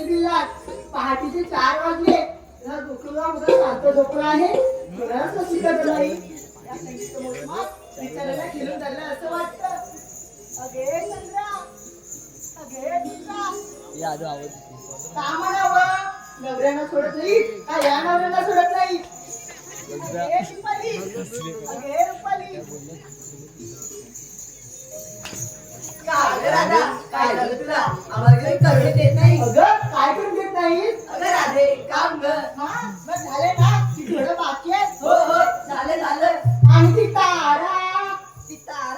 दिलात पहाटेचे 4 वाजले तुला झोपला मुलं सारखं झोपला आहे तुला शिकत नाही या संगीत मोसमात विचारायला खेळून झालं असं वाटतं अगे चंद्रा अगे चंद्रा यादव आवड का म्हणावं नवऱ्यानं सोडत नाही का या नवऱ्याला सोडत नाही अगे रुपाली अगे रुपाली काय राधा काय झालं तुला आम्हाला काही करू देत नाही अगं काय करून देत नाही अगं राधे काम ग हा बस झाले ना ती थोडं बाकी आहे हो हो झालं आणि ती तारा तिचा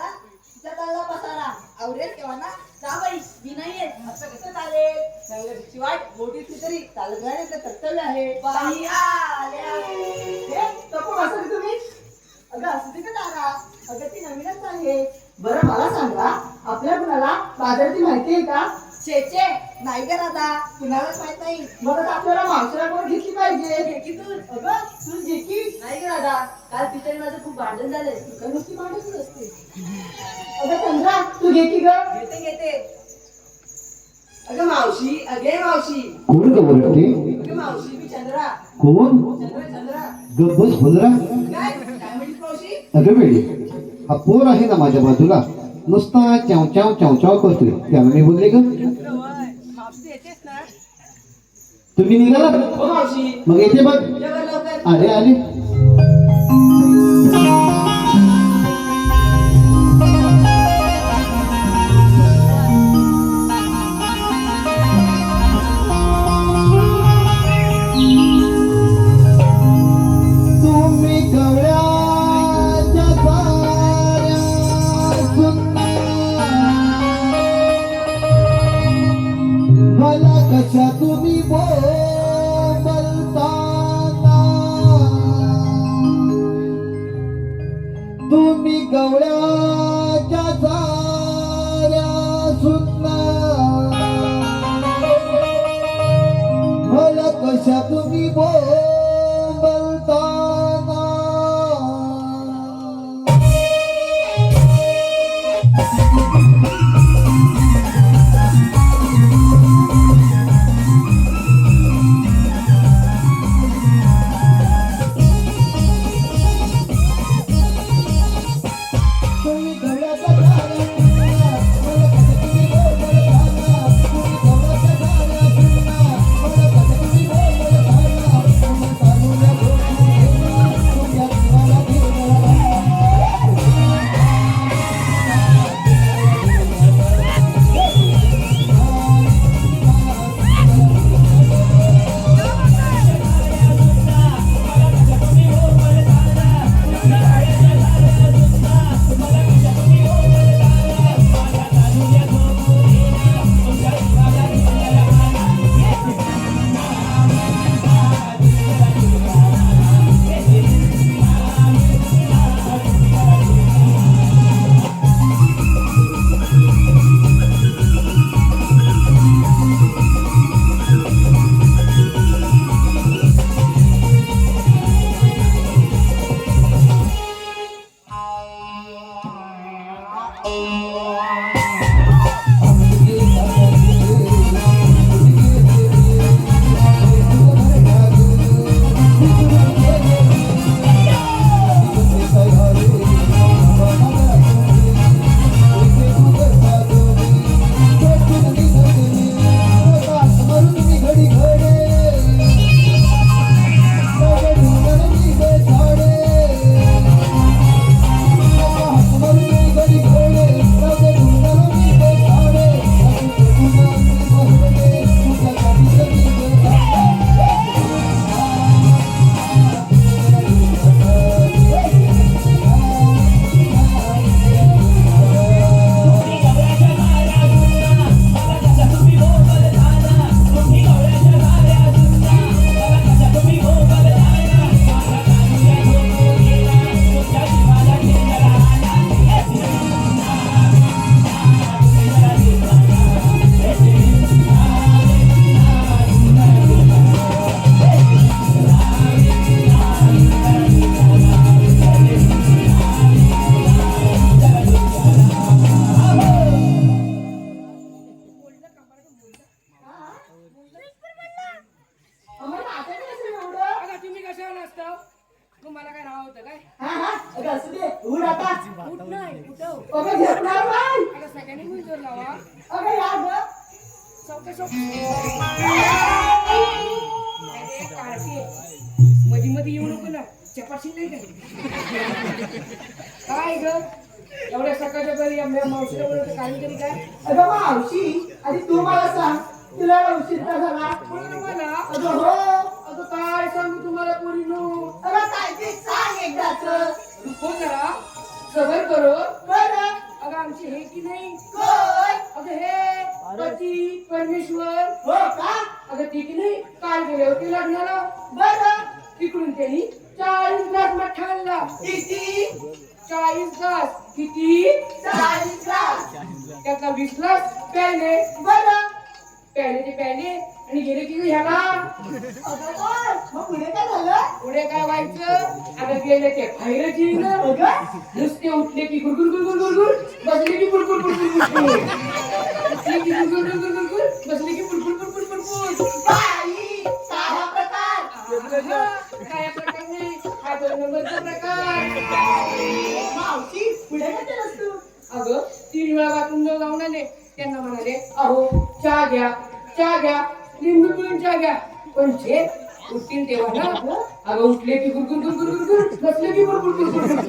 चालला पसारा आवरेल केव्हा ना जा बाई मी नाहीये असं कसं चालेल नवऱ्याची वाट मोठी तरी चालत राहण्याचं कर्तव्य आहे बाई आल्या हे तपो असं तुम्ही अगं असं ती का तारा अगं ती नवीनच आहे बरं मला सांगा आपल्या कुणाला बाजाराची माहिती आहे का छे नाही का राधा कुणालाच माहित नाही बरं आपल्याला मावशीला कोण घेतली पाहिजे घेकी तू अगं तू घेकी नाही का राधा काल तिथे माझं खूप भांडण झाले तुला नुसती भांडणच असते अगं चंद्रा तू घेकी ग घेते अगं मावशी अगे मावशी कोण ग बोलते अगं मावशी मी चंद्रा कोण चंद्रा गब्बस बोलरा काय म्हणलीस मावशी अगं वेळी हा पोर आहे ना माझ्या बाजूला नुसता चाव करतोय त्याला मी बोलले ग तुम्ही निघाला हो मावशी मग येते बघ लवकर आले तुम्ही गवळ्याच्या साऱ्या मला कशा तुम्ही बोलताना तुम्ही गवळ्याच्या साऱ्या सुन्ना मला कशा तुम्ही बोलताना अगं या ग. मधी मध्ये येऊ नको ना, चपाशी नाही काय ग एवढ्या सकाळच्या बरी मावशीला बोलत काहीतरी काय. अगं मावशी आधी तू मला सांग तुला उशीर का झाला. मला अगं हो. अगं काय सांगू तुम्हाला पोरी नो. अगं काय ते सांग एकदाच. हो जरा सबर करो. बरं. अगं आमची हे की नाही कोण. अगं हे पती परमेश्वर. हो का. अगं ती की नाही काय गेले होते लग्नाला. बरं. तिकडून त्यांनी 40 ग्लास मठ्ठा आणला. किती. 40 ग्लास. किती 40 ग्लास. त्यातला 20 ग्लास प्यायले. बरं. प्यायले ते प्यायले आणि गेले की ह्याला. अगं काय मग पुढे काय झालं. पुढे काय व्हायचं. अगं गेले ते बाहेरच येईन. अगं नुसते उठले की गुरगुर गुरगुर गुरगुर बसले की बुडबुड बुडबुड बुडबुड. उठले की गुरगुर गुरगुर गुरगुर बसले की बुडबुड बुडबुड बुडबुड. बाई काय हा प्रकार. काय प्रकार नाही हा 2 नंबरचा प्रकार. मावशी पुढे काय केलंस तू. अगं 3 वेळा बाथरूमला जाऊन आले. त्यांना म्हणाले अहो चहा घ्या चहा घ्या लिंबू पिळून चहा घ्या. पण जे उठतील तेव्हा ना अगं उठले की गुरगुर गुरगुर गुरगुर बसले की बुडबुड बुडबुड बुडबुड.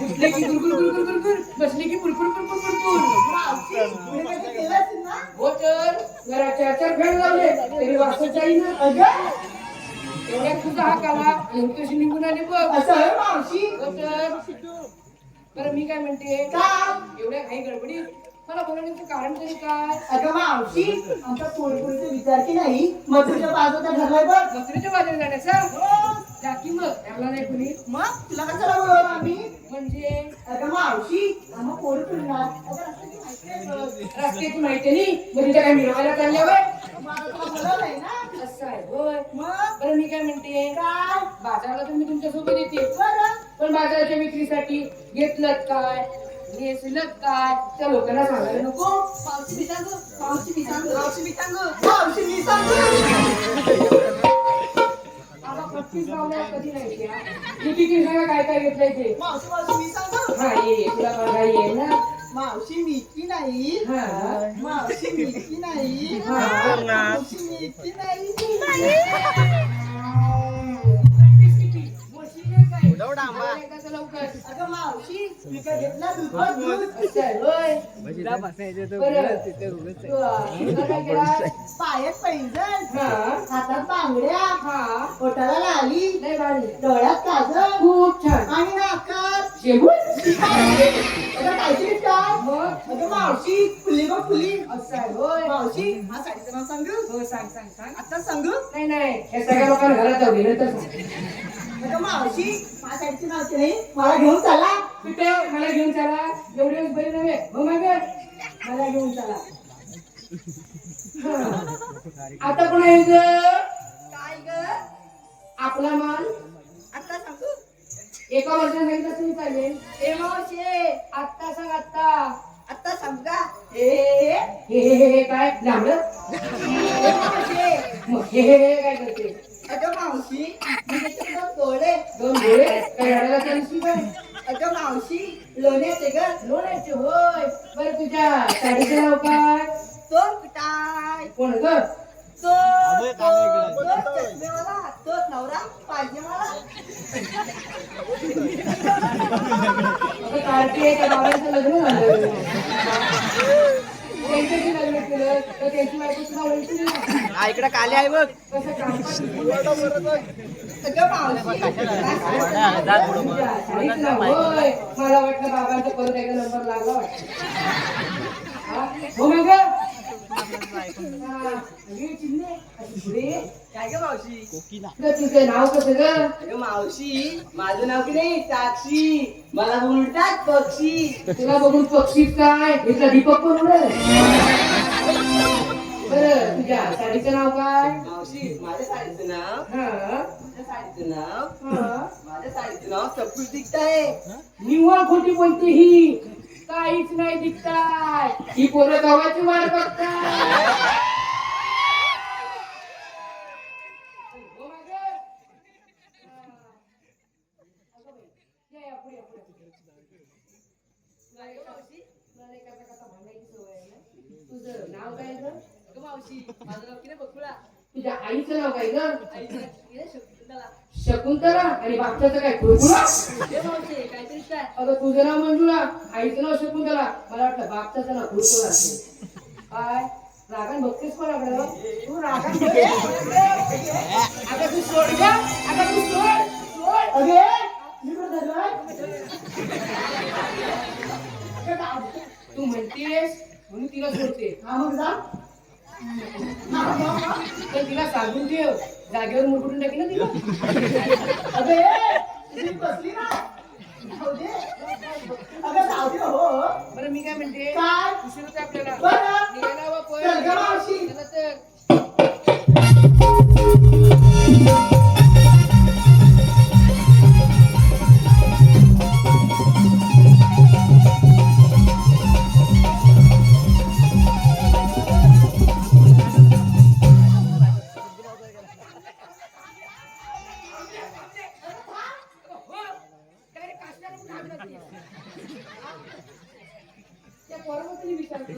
उठले की गुरगुर गुरगुर गुरगुर बसले की बुडबुड बुडबुड बुडबुड. मावशी पुढे काय केलंस ना. हो तर घराच्या 4 फॅन लावले तरी वाजता जाईना. अगं एवढ्यात तुझा हाक आला आणि कशी निघून आले बघ. असं आहे मावशी. हो तर बरं मी काय म्हणते का. एवढ्या काही गडबडीत मला बोलण्याचं कारण तरी काय. अगं मावशी आमचा पोरीपोरीचा विचार की नाही मग तुझ्या बाजूचा ठरलाय बघ. मथुरेच्या बाजारात जाण्याचा. हो. जा की मग त्याला नाही कुणी. मग तुला कशाला बोलवलं आम्ही. म्हणजे अगं मावशी आम्हा पोरी फिरणार. अगं रस्त्याची माहिती आहे बघ. रस्त्याची माहिती नाही म्हणजे त्या काय मिरवायला चालल्यावर. मला तुला बोलवलंय ना. असं आहे होय. मग बरं मी काय म्हणते काय. बाजारला तर मी तुमच्या सोबत येते. बरं. पण बाजाराच्या विक्रीसाठी घेतलं काय घेतलं काय त्या लोकांना सांगायला नको. मावशी मी सांगू. मावशी मी सांगू. मावशी मी सांगू. मावशी मी सांगू. आता 35 गावल्या कधी नाही त्या. तू तिथे सांगा काय काय घेतलंय ते. मावशी मावशी मी सांगू. हा ये तुला बघा ये ना. मावशी मिठी नाही. हा. मावशी मिठी नाही. हा. मावशी मिठी नाही. प्रॅक्टिस किती मोठी आहे काय मला एकाचं लवकर. अगं मावशी मी काय घेतला दूध. असं आहे होय. बरं. तुला काय केलं? पायात पैंजण. हा. हातात बांगड्या. हा. पोटाला लाली. लय भारी. डोळ्यात काजळ. खूप छान. आणि नाकात शेंबूड. अगं काहीतरी काय. मग अगं मावशी फुली बघ फुली. असं आहे होय. मावशी हा साडीचं नाव सांगू. हो सांग सांग सांग. आता सांगू. नाही नाही हे सगळ्या लोकांना घरात जाऊ दे नंतर सांग. अगं मावशी हा साडीचं नाव नाही मला घेऊन चला. कुठे मला घेऊन चला. एवढे दिवस बरी नव्हे हो माग मला घेऊन चला. हा. आता पण आहे ग काय ग. आपला माल आता सांगू. एका वर्षात सांगितलं तरी चालेल. ए मावशी आत्ता सांग आत्ता. आता सांगू का. हे हे काय लांबलं मावशी. मग हे काय करते. अगं मावशी मी त्याच्यात डोळे. 2 डोळे काय झाडाला चालशी काय. अगं मावशी लोण्याचे ग. लोण्याचे होय. बरं तुझ्या साडीचं नाव काय. तो पिटाय. कोण ग. तो चष्मेवाला. तो नवरा पाहिजे मला. आता कार्तिक त्या बाबांचं लग्न झालं. त्यांच्याशी लग्न केलं तर त्यांची बायको तुला ओळखली नाही. इकडे काले आहे बघ. कसं काम अगं मावशी तुझ्या साडीचं नाव होय. मला वाटलं बाबांचा परत एकदा नंबर लागला वाटतं. हा? हो मग काय ग मावशी. तुझं नाव कसं ग. अगं मावशी माझं नाव की नाही साक्षी. मला बोलतात पक्षी. तुला बघून पक्षीच काय इथला दीपक पण उडेल. बरं तुझ्या साडीचं नाव काय. मावशी माझ्या साडीचं नाव. हा माझ्या साडीचं नाव. हा. माझ्या साडीचं नाव सपूर दिखताय. निव्वळ खोटी बोलते ही. काहीच नाही दिसताय. ही पोरं गावाची वाट बघताय. हो मागं. अगं बाई, या, पुढे या, पुढे. तुला एका- तुला एकाचा कसा भांडायची सवय आहे ना? नाव काय ग? अगं मावशी माझं नाव किती बकुळा तुझ्या आईचं नाव काय ग? आईचं नाव किती शकुंतला शकुंतला आणि बापच्याचं काय कुळकुळा? हे मावशी काहीतरी काय अगं तुझं नाव मंजुळा, आईचं नाव शकुंतला, मला वाटलं बापच्याचं नाव कुळकुळा असेल. काय रागान बघतेस कोणाकडं? तू रागान बघ. अगं तू सोड ग, अगं तू सोड सोड. अगे मी कुठं धरलाय तू म्हणतेस म्हणून तिला सोडते. हा मग जा तर तिला सांगून ठेव, जागेवर मुरगुटून टाकी ना तिला. अगे तुम्ही बसली ना जाऊ दे अगं जाऊ दे हो बरं मी काय म्हणते, काय उशीर होते आपल्याला, बरं निघायला हवं चल ग पण. मावशी चला तर. त्या पोराला तरी विचारतो.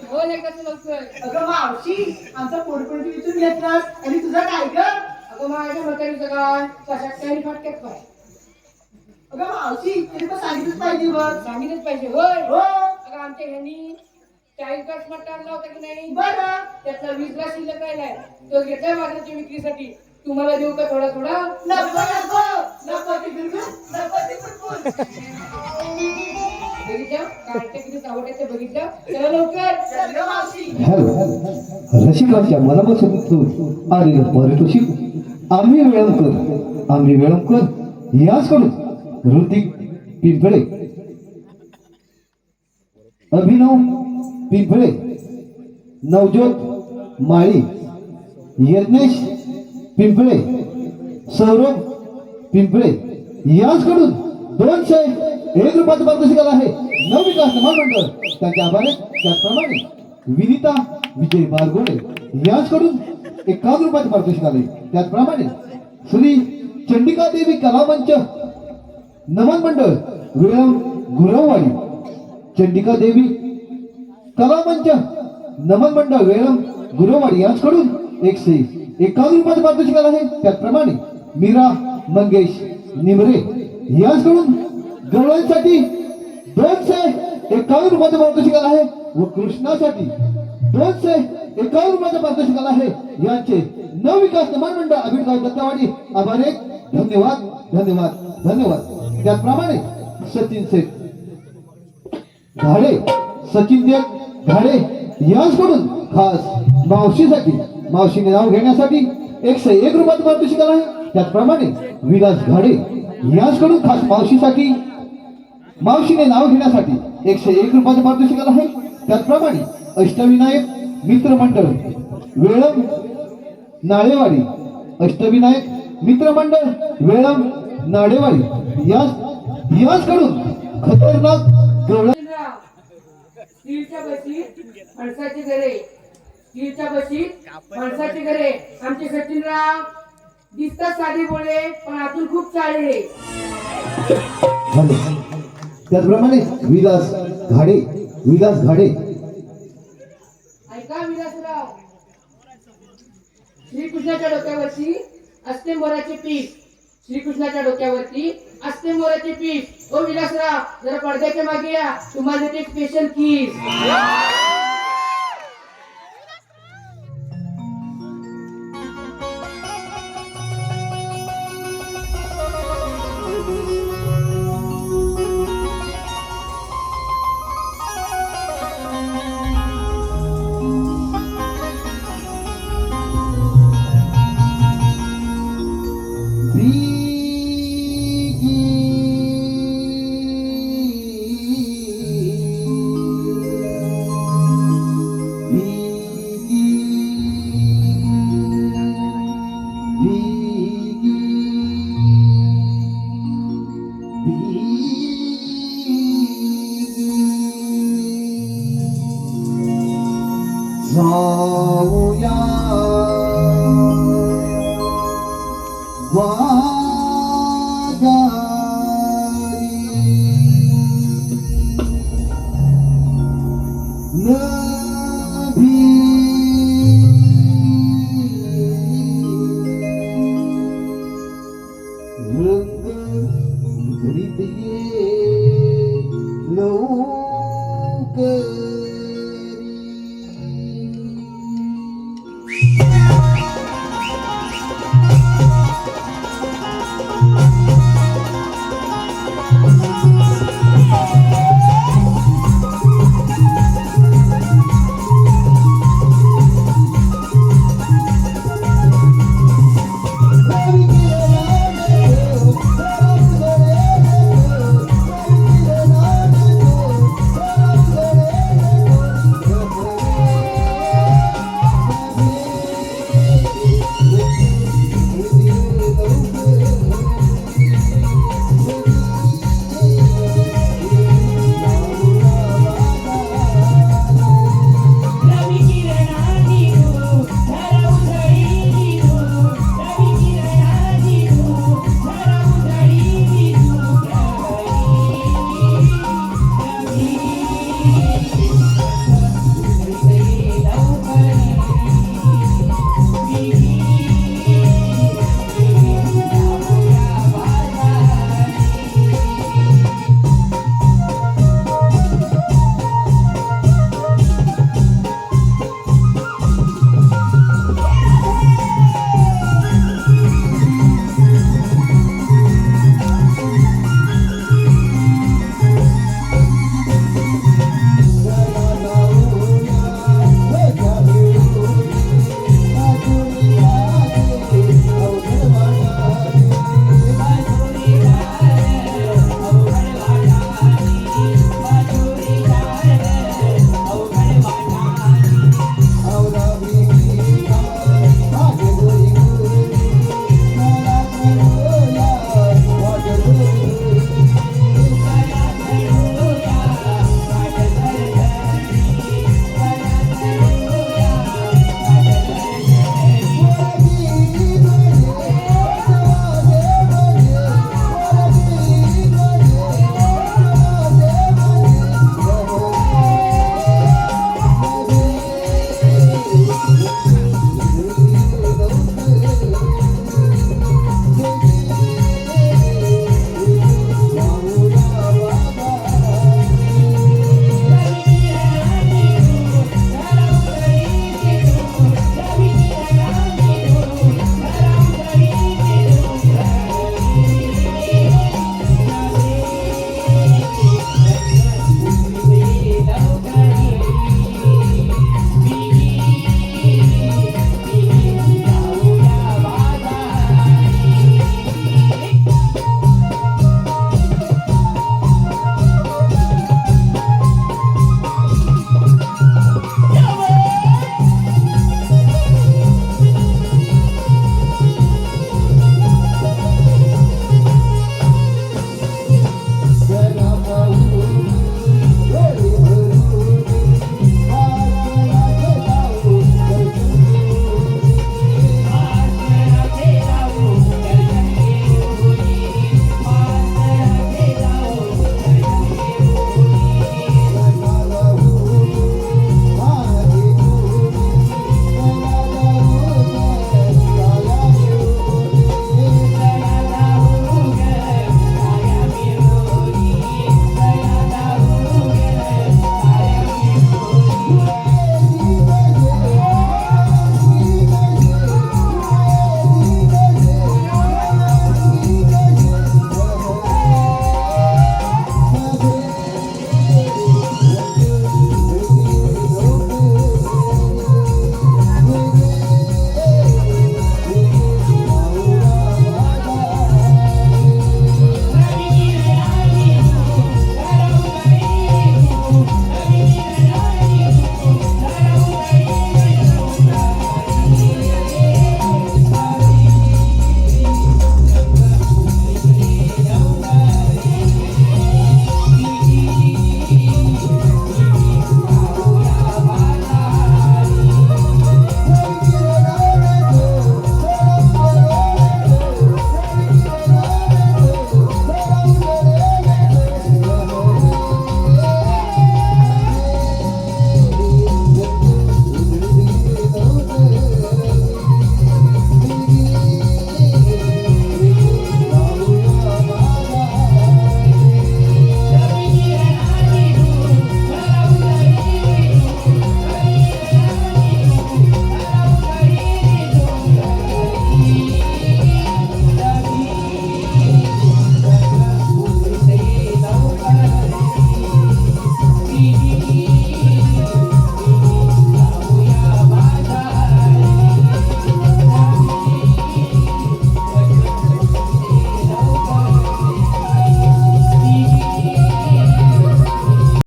हो लेकाचं लवकर. अगं मावशी आमचा पोटपोटी विचारून घेतलास आणि तुझं काय ग अगं माझ्या म्हातारीचं काय, कशात काही फाटक्यात काय अगं मावशी तरी पण सांगितलंच पाहिजे बघ सांगितलंच पाहिजे. होय हो अगं आमच्या ह्यांनी 40 तास मट्टा आणला होता की नाही, बरं त्यातला 20 ग्लास शिल्लक राहिलाय, तो घेतलाय माझ्या विक्रीसाठी. तुम्हाला देऊ का थोडा थोडा? नको नको नको ती बिलकुल नको ती बिलकुल बघितलं कार्ट्या किती चावट्याच्या बघितलं. चला लवकर. चल ग मावशी हॅलो रसिकाच्या मनापासून तू आणि पारितोषिक आम्ही वेळंकर याचकडून ऋतिक पिंपळे, अभिनव पिंपळे, नवज्योत माळी, यज्ञेश पिंपळे, सौरभ पिंपळे याचकडून 201 रुपयाचं पारितोषिक आलं आहे. नवविकास मंडळ त्यांचे आभार आहेत. त्याचप्रमाणे विनिता विजय बारगोडे याचकडून 51 रुपयाचं पारितोषिक आले. त्याचप्रमाणे श्री चंडिका देवी कलामंच नमन मंडळ विळम गुरववाडी, चंडिका देवी कलामंच नमन मंडळ वेळम गुरववाडी याचकडून 151 रुपयाचं पारितोषिक आलं आहे. त्याचप्रमाणे मीरा मंगेश निमरे याचकडून गवळ्यांसाठी 251 रुपयाचं पारितोषिक आलं आहे व कृष्णासाठी 251 रुपयाचं पारितोषिक आलं आहे. यांचे नवविकास नमन मंडळ अभिनगाव दत्तावाडी आभार आहेत. धन्यवाद धन्यवाद धन्यवाद. त्याचप्रमाणे सचिन शेठ घाडे, सचिन देव घाडे यांच्याकडून खास मावशीने नाव घेण्यासाठी 101 रुपयाचं पारितोषिक आलं आहे. त्याचप्रमाणे विलास घाडे यांच्याकडून खास मावशीने नाव घेण्यासाठी 101 रुपयाचं पारितोषिक आलं आहे. त्याचप्रमाणे अष्टविनायक मित्र मंडळ वेळम नाळेवाडी, अष्टविनायक मित्र मंडळ वेळम नाळेवाडी याचकडून खतरनाक गवळण स्टीलच्या बशीत माणसाची घरे, स्टीलच्या बशीत माणसाची घरे. आमचे सचिनराव दिसतात साधे बोळे पण आतून खूप चाळे. त्याचप्रमाणे विलास घाडे ऐका विलासराव, श्रीकृष्णाच्या डोक्यावरती असते मोराचे पीठ, श्रीकृष्णाच्या डोक्यावरती असते मोराचे पीठ. ओ विलासराव जरा पडद्याच्या मागे या, तुम्हाला एक स्पेशल किस. जाऊया वाघारी नभी रंग धरित ये लौकर